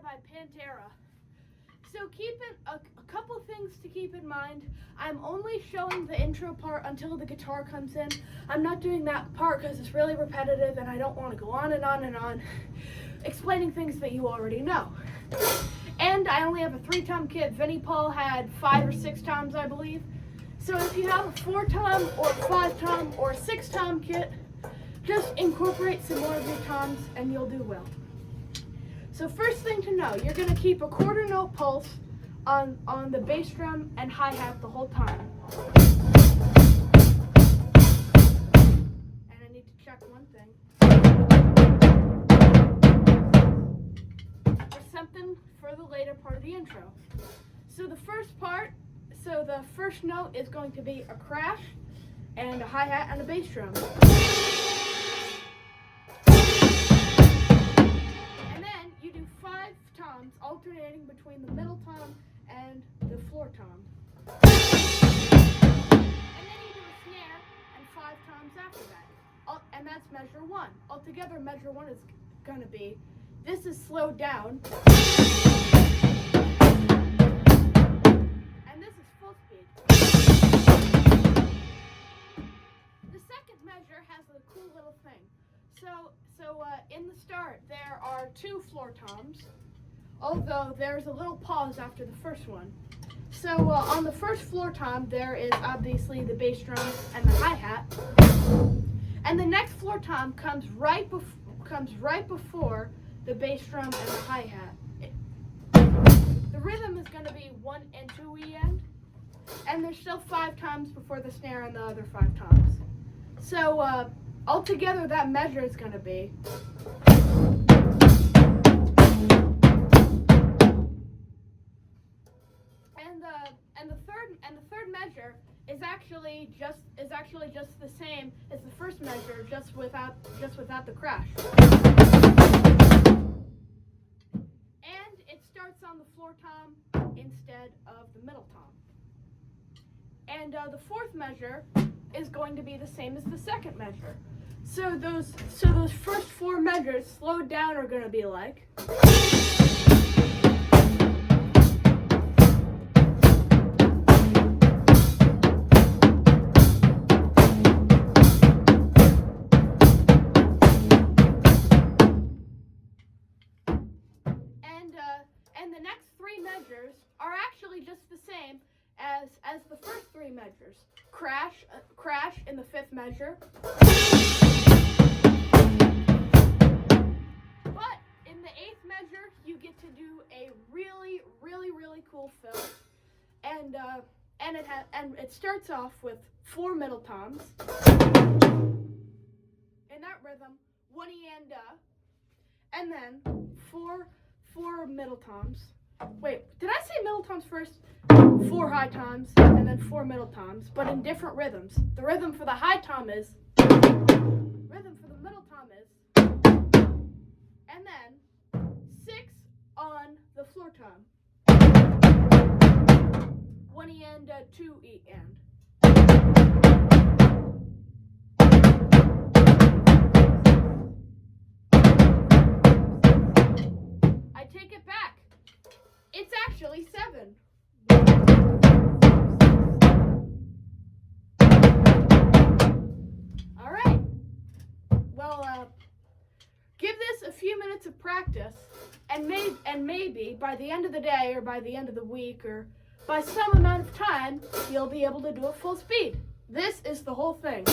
by Pantera. So a couple things to keep in mind. I'm only showing the intro part until the guitar comes in. I'm not doing that part because it's really repetitive and I don't want to go on and on and on explaining things that you already know. And I only have a 3-tom kit. Vinnie Paul had 5 or 6 toms, I believe. So if you have a 4-tom or 5-tom or 6-tom kit, just incorporate some more of your toms and you'll do well. So first thing to know, you're going to keep a quarter note pulse on the bass drum and hi-hat the whole time. And I need to check one thing. There's something for the later part of the intro. So the first note is going to be a crash and a hi-hat and a bass drum. Toms alternating between the middle tom and the floor tom. And then you do a snare and 5 toms after that. And that's measure 1. Altogether, measure 1 is going to be, this is slowed down, and this is full speed. The second measure has a cool little thing. So in the start, there are 2 floor toms, although there's a little pause after the first one. So on the first floor tom, there is obviously the bass drum and the hi-hat. And the next floor tom comes right before the bass drum and the hi-hat. The rhythm is going to be 1 and 2 end, and there's still 5 toms before the snare and the other 5 toms. So altogether, that measure is going to be. And the third measure is actually just the same as the first measure, just without the crash. And it starts on the floor tom instead of the middle tom. And the fourth measure is going to be the same as the second measure. So those first 4 measures slowed down are going to be like. And the next 3 measures are actually just the same as the first 3 measures. Crash in the 5th measure. But in the 8th measure, you get to do a really, really, really cool fill. And it starts off with 4 middle toms. In that rhythm, 1 and then 4 middle toms. Wait, did I say middle toms first? 4 high toms and then 4 middle toms, but in different rhythms. The rhythm for the high tom is, rhythm for the middle tom is, and then 6 on the floor tom. 1 and 2 and. Take it back. It's actually 7. All right. Well, give this a few minutes of practice, and maybe by the end of the day, or by the end of the week, or by some amount of time, you'll be able to do it full speed. This is the whole thing.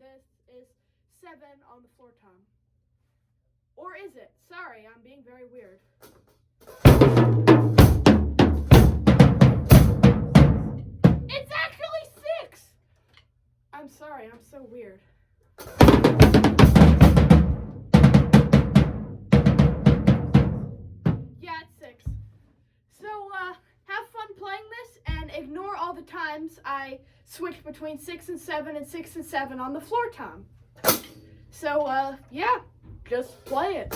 This is 7 on the floor tom. Or is it? Sorry, I'm being very weird. It's actually 6! I'm sorry, I'm so weird. Yeah, it's 6. So, have fun playing this and ignore all the times I switched between 6 and 7 and 6 and 7 on the floor tom. So, yeah, just play it.